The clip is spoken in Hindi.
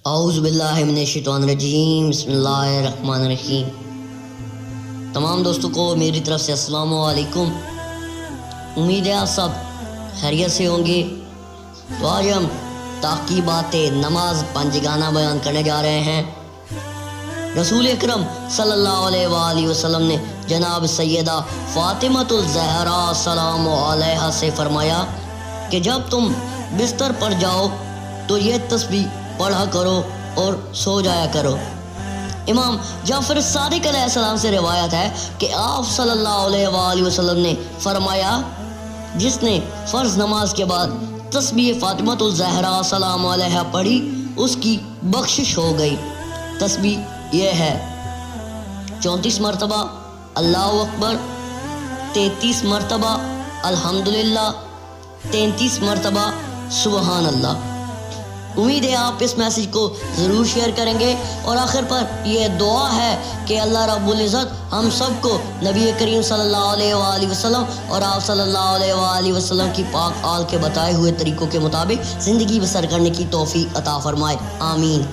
औज़ुबिल्लाहिमिनश्शैतानिर्रजीम बिस्मिल्लाहिर्रहमानिर्रहीम। तमाम दोस्तों को मेरी तरफ से अस्सलाम वालेकुम। उम्मीद है आप सब खैरियत से होंगे। तो आज हम ताक़ीबात नमाज पंजगाना बयान करने जा रहे हैं। रसूल अकरम सल्लल्लाहु अलैहि वसल्लम ने जनाब सैयदा फ़ातिमतुल ज़हरा सलाम अलैहा से फरमाया कि जब तुम बिस्तर पर जाओ तो ये तस्बीह पढ़ा करो और सो जाया करो। इमाम जाफ़र सादिक अलैहिस्सलाम से रिवायत है कि आप सल्लल्लाहु अलैहि वसल्लम ने फरमाया, जिसने फ़र्ज़ नमाज के बाद तस्बीह फ़ातिमतुल ज़हरा सलाम अलैहा पढ़ी उसकी बख्शिश हो गई। तस्बीह यह है 34 मरतबा अल्लाहु अकबर, 33 मरतबा अल्हम्दुलिल्लाह, 33 मरतबा सुबहान अल्लाह। उम्मीद है आप इस मैसेज को ज़रूर शेयर करेंगे। और आखिर पर यह दुआ है कि अल्लाह रब्बुल इज़्ज़त हम सबको नबी करीम सल्लल्लाहु अलैहि वसल्लम और आप सल्लल्लाहु अलैहि वसल्लम की पाक आल के बताए हुए तरीक़ों के मुताबिक ज़िंदगी बसर करने की तौफ़ीक़ अता फ़रमाए। आमीन।